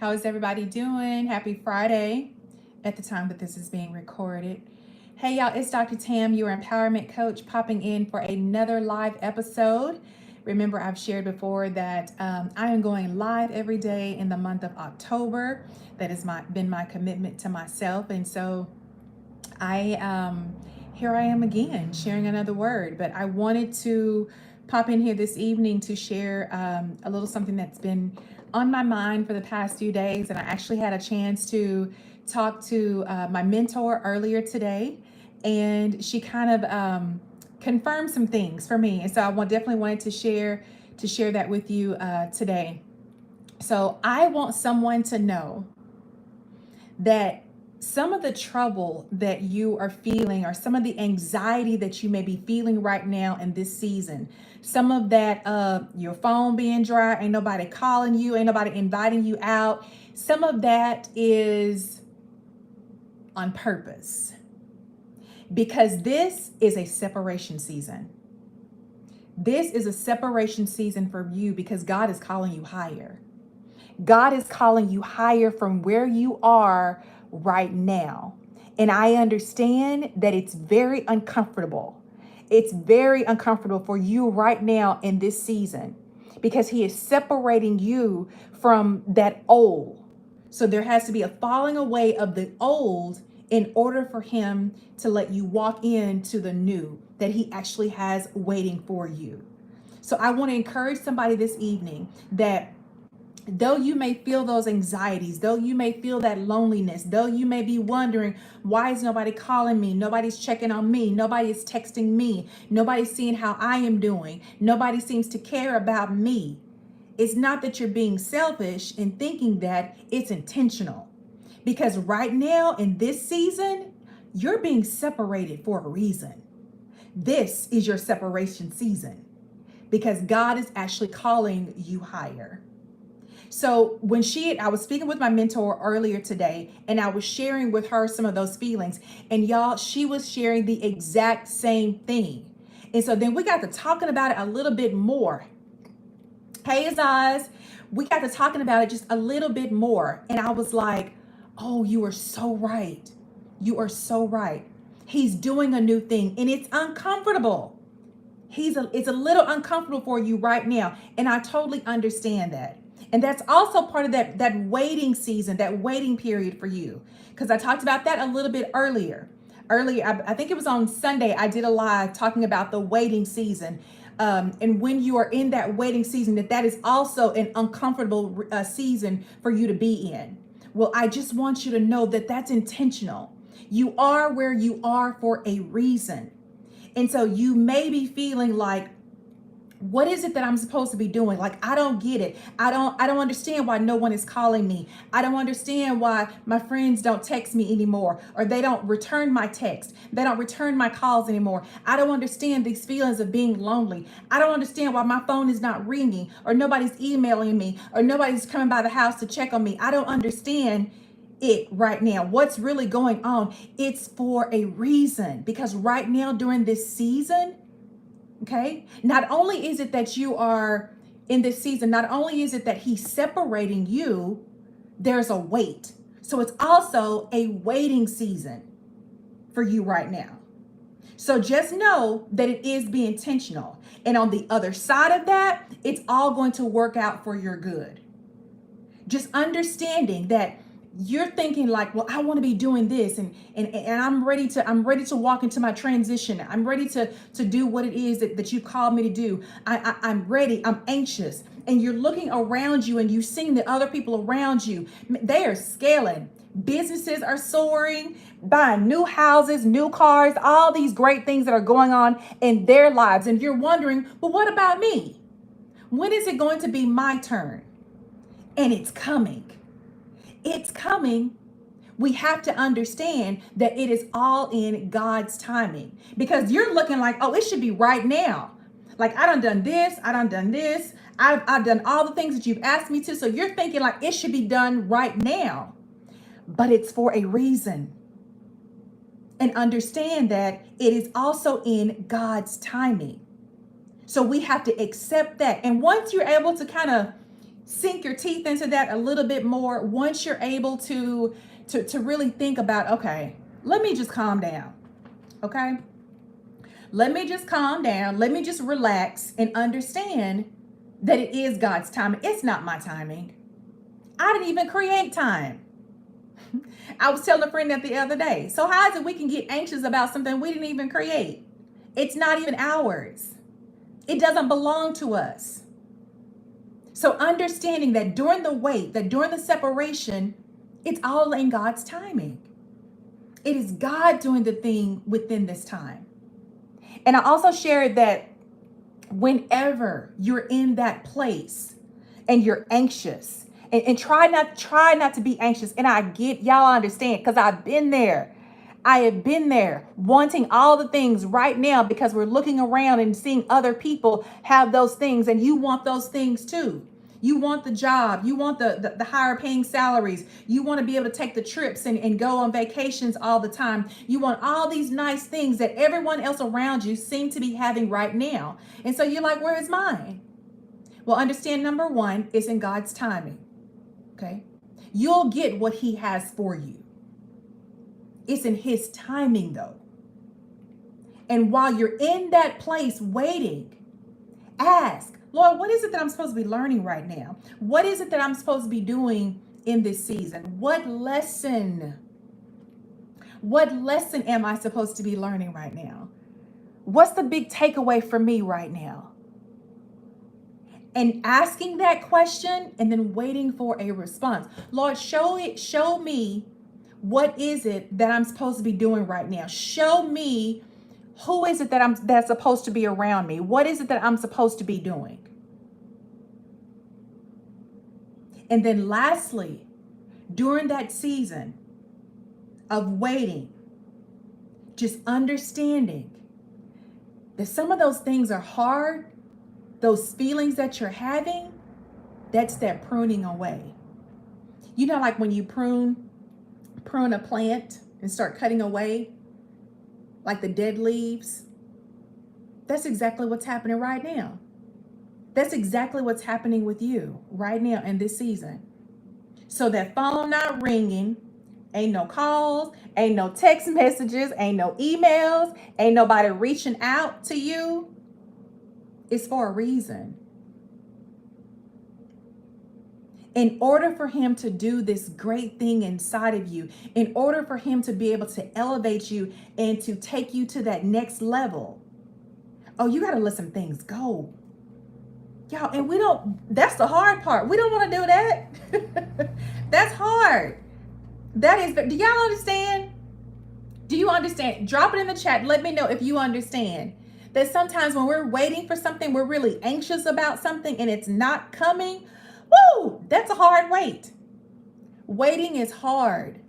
How is everybody doing? Happy Friday at the time that this is being recorded. Hey, y'all, it's Dr. Tam, your empowerment coach, popping in for another live episode. Remember, I've shared before that I am going live every day in the month of October. That has been my commitment to myself. And so here I am again sharing another word, but I wanted to pop in here this evening to share a little something that's been on my mind for the past few days. And I actually had a chance to talk to my mentor earlier today, and she kind of confirmed some things for me. And so definitely wanted to share that with you today. So I want someone to know that some of the trouble that you are feeling, or some of the anxiety that you may be feeling right now in this season, some of that, your phone being dry, ain't nobody calling you, ain't nobody inviting you out, some of that is on purpose, because this is a separation season. This is a separation season for you because God is calling you higher. God is calling you higher from where you are right now. And I understand that it's very uncomfortable. It's very uncomfortable for you right now in this season because He is separating you from that old. So there has to be a falling away of the old in order for Him to let you walk into the new that He actually has waiting for you. So I want to encourage somebody this evening that though you may feel those anxieties, though you may feel that loneliness, though you may be wondering, why is nobody calling me? Nobody's checking on me. Nobody is texting me. Nobody's seeing how I am doing. Nobody seems to care about me. It's not that you're being selfish in thinking that, it's intentional. Because right now in this season, you're being separated for a reason. This is your separation season because God is actually calling you higher. So I was speaking with my mentor earlier today, and I was sharing with her some of those feelings, and y'all, she was sharing the exact same thing. And so then we got to talking about it a little bit more. Hey, Azaz, we got to talking about it just a little bit more. And I was like, oh, you are so right. You are so right. He's doing a new thing, and it's uncomfortable. It's a little uncomfortable for you right now. And I totally understand that. And that's also part of that waiting season, that waiting period for you. Because I talked about that a little bit earlier. I think it was on Sunday, I did a live talking about the waiting season. And when you are in that waiting season, that is also an uncomfortable season for you to be in. Well, I just want you to know that that's intentional. You are where you are for a reason. And so you may be feeling like, what is it that I'm supposed to be doing? Like, I don't get it. I don't understand why no one is calling me. I don't understand why my friends don't text me anymore, or they don't return my text. They don't return my calls anymore. I don't understand these feelings of being lonely. I don't understand why my phone is not ringing, or nobody's emailing me, or nobody's coming by the house to check on me. I don't understand it right now. What's really going on? It's for a reason, because right now during this season, okay, not only is it that you are in this season, not only is it that He's separating you, there's a wait. So it's also a waiting season for you right now. So just know that it is be intentional. And on the other side of that, it's all going to work out for your good. Just understanding that you're thinking like, well, I want to be doing this, and I'm ready to walk into my transition. I'm ready to do what it is that you called me to do. I'm ready. I'm anxious. And you're looking around you and you're seeing the other people around you. They are scaling. Businesses are soaring, buying new houses, new cars, all these great things that are going on in their lives. And you're wondering, well, what about me? When is it going to be my turn? And it's coming. It's coming. We have to understand that it is all in God's timing, because you're looking like, oh, it should be right now. Like, I done this. I've done all the things that you've asked me to. So you're thinking like it should be done right now, but it's for a reason. And understand that it is also in God's timing. So we have to accept that. And once you're able to kind of sink your teeth into that a little bit more once you're able to really think about, okay, let me just calm down. Okay? Let me just calm down. Let me just relax and understand that it is God's timing. It's not my timing. I didn't even create time. I was telling a friend that the other day. So how is it we can get anxious about something we didn't even create? It's not even ours. It doesn't belong to us. So understanding that during the wait, that during the separation, it's all in God's timing. It is God doing the thing within this time. And I also shared that whenever you're in that place and you're anxious, and try not to be anxious. And I get, y'all understand, because I've been there. I have been there wanting all the things right now because we're looking around and seeing other people have those things, and you want those things too. You want the job. You want the higher paying salaries. You want to be able to take the trips and go on vacations all the time. You want all these nice things that everyone else around you seem to be having right now. And so you're like, where is mine? Well, understand, number one, it's in God's timing. Okay? You'll get what he has for you. It's in his timing though. And while you're in that place waiting, ask, Lord, what is it that I'm supposed to be learning right now? What is it that I'm supposed to be doing in this season? What lesson am I supposed to be learning right now? What's the big takeaway for me right now? And asking that question and then waiting for a response. Lord, show me what is it that I'm supposed to be doing right now? Show me who is it that's supposed to be around me? What is it that I'm supposed to be doing? And then lastly, during that season of waiting, just understanding that some of those things are hard, those feelings that you're having, that's that pruning away. You know, like when you prune a plant and start cutting away, like the dead leaves, that's exactly what's happening right now. That's exactly what's happening with you right now in this season. So that phone not ringing, ain't no calls, ain't no text messages, ain't no emails, ain't nobody reaching out to you. It's for a reason. In order for him to do this great thing inside of you, in order for him to be able to elevate you and to take you to that next level, oh, you got to let some things go. Y'all, and that's the hard part. We don't want to do that. That's hard. Do y'all understand? Do you understand? Drop it in the chat. Let me know if you understand that sometimes when we're waiting for something, we're really anxious about something and it's not coming. Woo, that's a hard wait. Waiting is hard.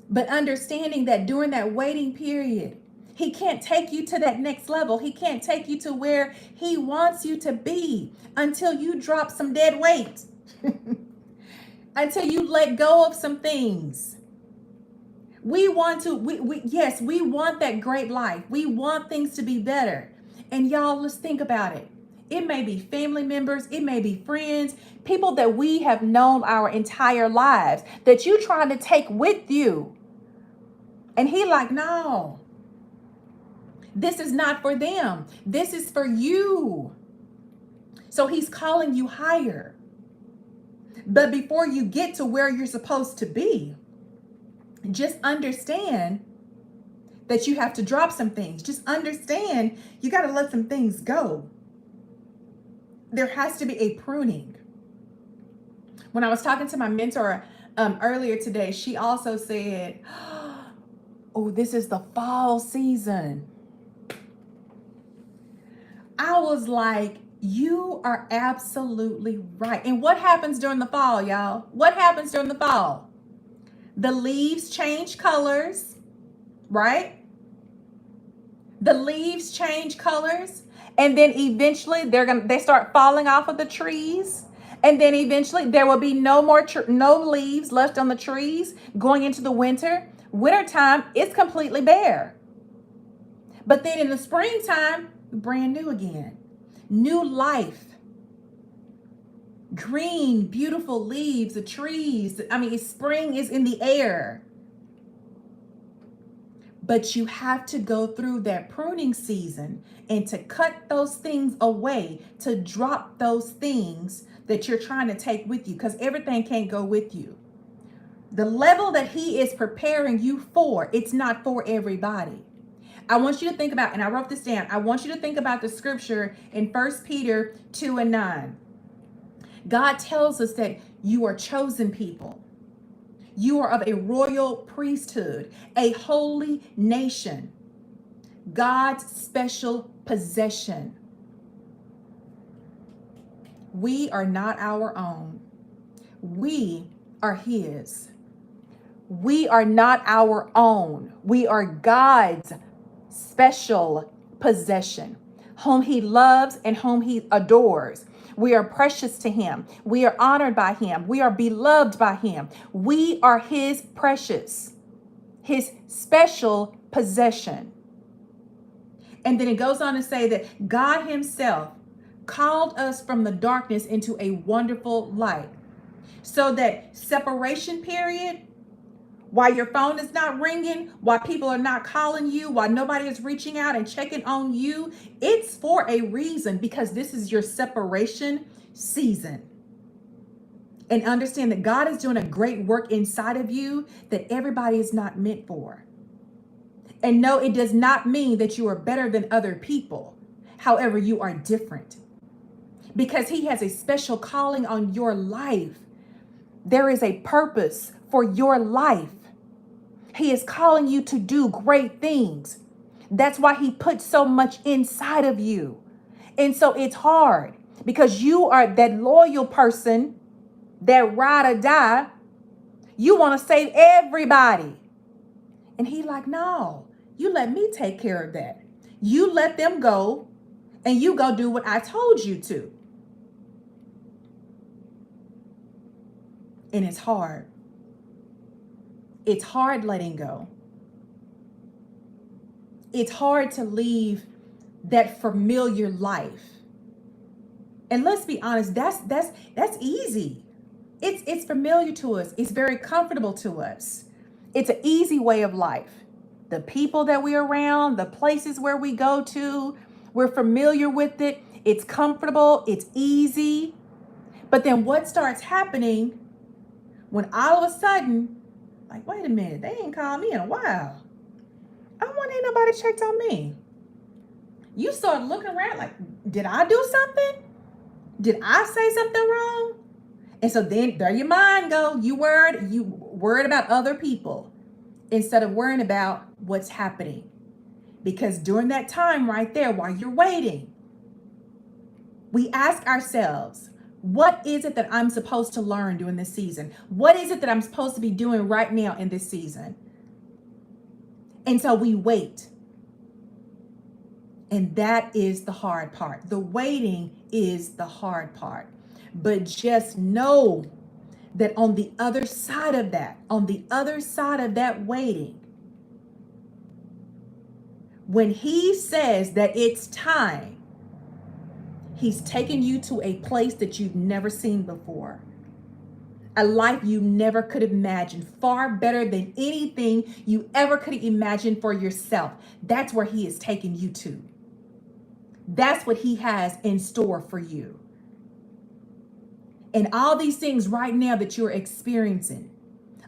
But understanding that during that waiting period, he can't take you to that next level. He can't take you to where he wants you to be until you drop some dead weight. Until you let go of some things. We want that great life. We want things to be better. And y'all, let's think about it. It may be family members, it may be friends, people that we have known our entire lives that you trying to take with you. And he like, no, this is not for them. This is for you. So he's calling you higher. But before you get to where you're supposed to be, just understand that you have to drop some things. Just understand you got to let some things go. There has to be a pruning. When I was talking to my mentor earlier today, she also said, oh, this is the fall season. I was like, you are absolutely right. And what happens during the fall, y'all? What happens during the fall? The leaves change colors, right? The leaves change colors. And then eventually they start falling off of the trees. And then eventually there will be no leaves left on the trees going into the winter. Wintertime, it's completely bare. But then in the springtime, brand new again. New life. green, beautiful leaves, the trees. I mean, spring is in the air. But you have to go through that pruning season and to cut those things away, to drop those things that you're trying to take with you, because everything can't go with you. The level that he is preparing you for, it's not for everybody. I want you to think about, and I wrote this down, I want you to think about the scripture in 1 Peter 2:9. God tells us that you are chosen people. You are of a royal priesthood, a holy nation, God's special possession. We are not our own. We are his. We are not our own. We are God's special possession, whom he loves and whom he adores. We are precious to him. We are honored by him. We are beloved by him. We are his precious, his special possession. And then it goes on to say that God himself called us from the darkness into a wonderful light. So that separation period, while your phone is not ringing, while people are not calling you, while nobody is reaching out and checking on you, it's for a reason, because this is your separation season. And understand that God is doing a great work inside of you that everybody is not meant for. And no, it does not mean that you are better than other people. However, you are different because he has a special calling on your life. There is a purpose for your life. He is calling you to do great things. That's why he put so much inside of you. And so it's hard because you are that loyal person, that ride or die. You want to save everybody. And he like, no, you let me take care of that. You let them go and you go do what I told you to. And it's hard. It's hard letting go. It's hard to leave that familiar life. And let's be honest, that's easy. It's familiar to us. It's very comfortable to us. It's an easy way of life. The people that we're around, the places where we go to, we're familiar with it. It's comfortable. It's easy. But then what starts happening when all of a sudden, like, wait a minute, they ain't called me in a while. I wonder ain't nobody checked on me. You start looking around like, did I do something? Did I say something wrong? And so then there your mind go. You worried about other people instead of worrying about what's happening. Because during that time right there, while you're waiting, we ask ourselves, what is it that I'm supposed to learn during this season? What is it that I'm supposed to be doing right now in this season? And so we wait. And that is the hard part. The waiting is the hard part. But just know that on the other side of that waiting, when he says that it's time, he's taking you to a place that you've never seen before. A life you never could have imagined, far better than anything you ever could imagine for yourself. That's where he is taking you to. That's what he has in store for you. And all these things right now that you're experiencing,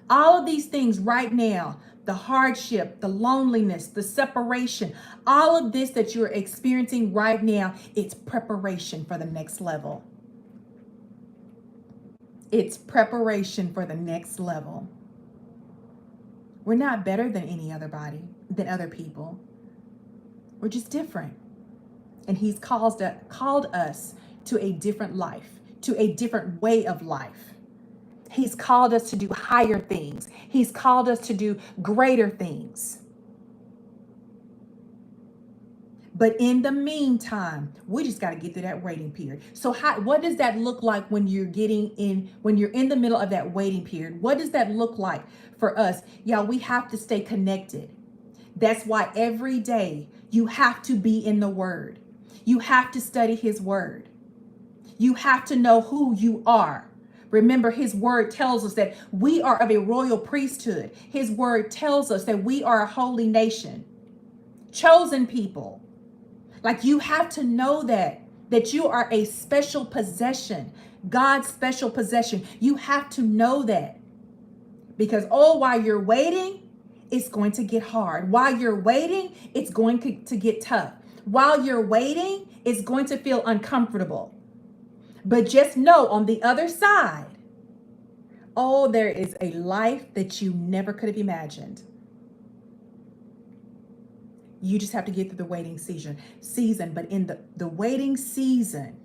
all of these things right now, the hardship, the loneliness, the separation, all of this that you're experiencing right now, it's preparation for the next level. It's preparation for the next level. We're not better than any other body, than other people. We're just different. And he's called us to a different life, to a different way of life. He's called us to do higher things. He's called us to do greater things. But in the meantime, we just got to get through that waiting period. So what does that look like when you're in the middle of that waiting period? What does that look like for us? Y'all, we have to stay connected. That's why every day you have to be in the Word. You have to study his Word. You have to know who you are. Remember, his word tells us that we are of a royal priesthood. His word tells us that we are a holy nation, chosen people. Like, you have to know that you are a special possession, God's special possession. You have to know that, because while you're waiting, it's going to get hard. While you're waiting, it's going to get tough. While you're waiting, it's going to feel uncomfortable. But just know, on the other side, there is a life that you never could have imagined. You just have to get through the waiting season. But in the waiting season,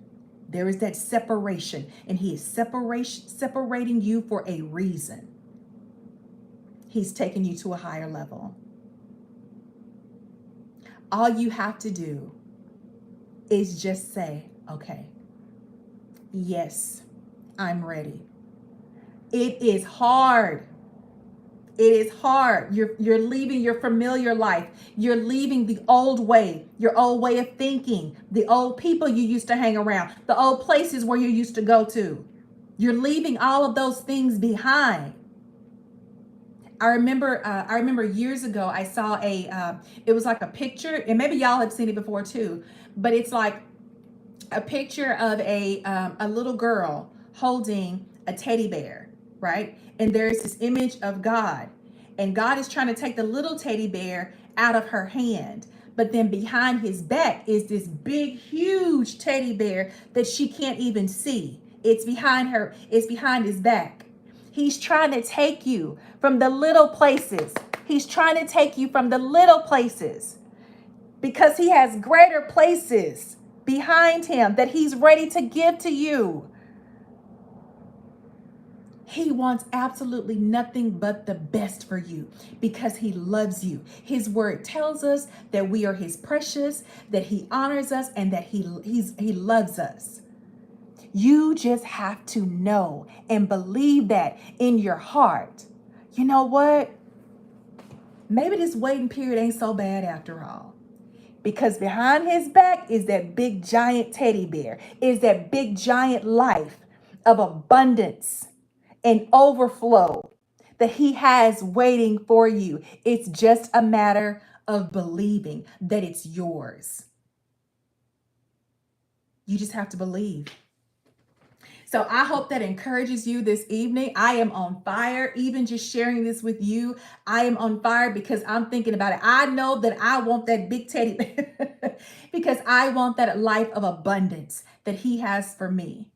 there is that separation, and he is separating you for a reason. He's taking you to a higher level. All you have to do is just say, okay, yes, I'm ready. It is hard. It is hard. You're leaving your familiar life. You're leaving the old way, your old way of thinking, the old people you used to hang around, the old places where you used to go to. You're leaving all of those things behind. I remember years ago, I saw it was like a picture, and maybe y'all have seen it before too, but it's like a picture of a little girl holding a teddy bear, right? And there's this image of God, and God is trying to take the little teddy bear out of her hand. But then behind his back is this big, huge teddy bear that she can't even see. It's behind her. It's behind his back. He's trying to take you from the little places. He's trying to take you from the little places, because he has greater places behind him that he's ready to give to you. He wants absolutely nothing but the best for you, because he loves you. His word tells us that we are his precious, that he honors us, and that he loves us. You just have to know and believe that in your heart. You know what? Maybe this waiting period ain't so bad after all. Because behind his back is that big giant teddy bear, is that big giant life of abundance and overflow that he has waiting for you. It's just a matter of believing that it's yours. You just have to believe. So I hope that encourages you this evening. I am on fire. Even just sharing this with you, I am on fire because I'm thinking about it. I know that I want that big teddy bear because I want that life of abundance that he has for me.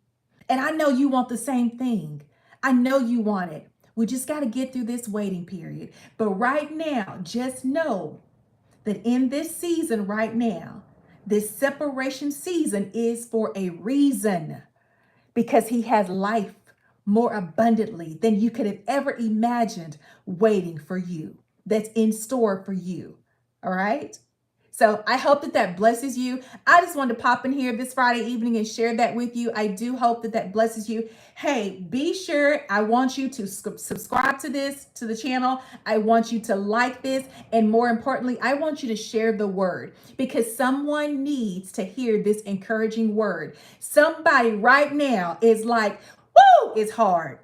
And I know you want the same thing. I know you want it. We just got to get through this waiting period. But right now, just know that in this season right now, this separation season is for a reason. Because he has life more abundantly than you could have ever imagined waiting for you, that's in store for you. All right? So I hope that blesses you. I just wanted to pop in here this Friday evening and share that with you. I do hope that blesses you. Hey, be sure, I want you to subscribe to the channel. I want you to like this. And more importantly, I want you to share the word, because someone needs to hear this encouraging word. Somebody right now is like, woo, it's hard.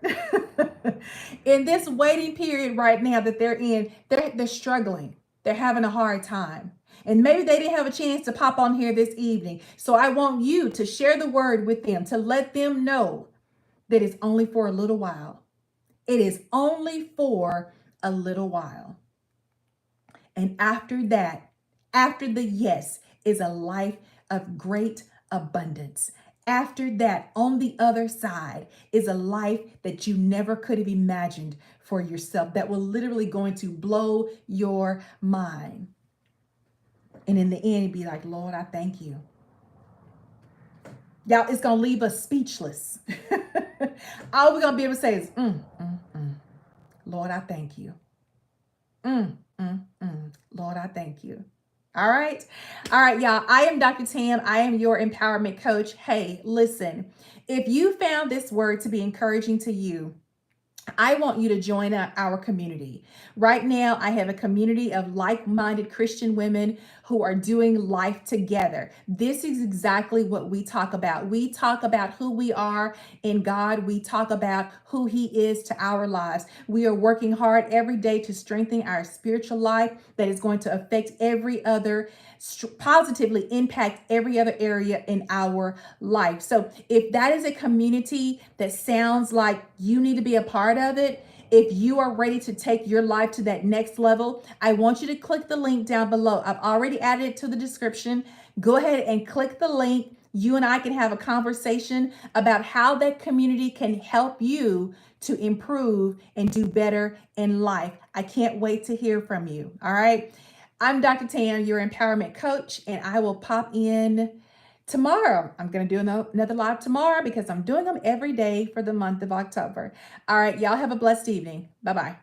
In this waiting period right now that they're in, they're struggling. They're having a hard time. And maybe they didn't have a chance to pop on here this evening. So I want you to share the word with them, to let them know that it's only for a little while. It is only for a little while. And after that, after the yes, is a life of great abundance. After that, on the other side, is a life that you never could have imagined for yourself, that will literally going to blow your mind. And in the end, be like, Lord, I thank you. Y'all, it's going to leave us speechless. All we're going to be able to say is, Lord, I thank you. Lord, I thank you. All right. All right, y'all. I am Dr. Tam. I am your empowerment coach. Hey, listen, if you found this word to be encouraging to you, I want you to join our community. Right now, I have a community of like minded Christian women who are doing life together. This is exactly what we talk about. We talk about who we are in God, we talk about who He is to our lives. We are working hard every day to strengthen our spiritual life that is going to affect every other, positively impact every other area in our life. So if that is a community that sounds like you need to be a part of it, if you are ready to take your life to that next level, I want you to click the link down below. I've already added it to the description. Go ahead and click the link. You and I can have a conversation about how that community can help you to improve and do better in life. I can't wait to hear from you. All right. I'm Dr. Tam, your empowerment coach, and I will pop in tomorrow. I'm going to do another live tomorrow because I'm doing them every day for the month of October. All right, y'all have a blessed evening. Bye bye.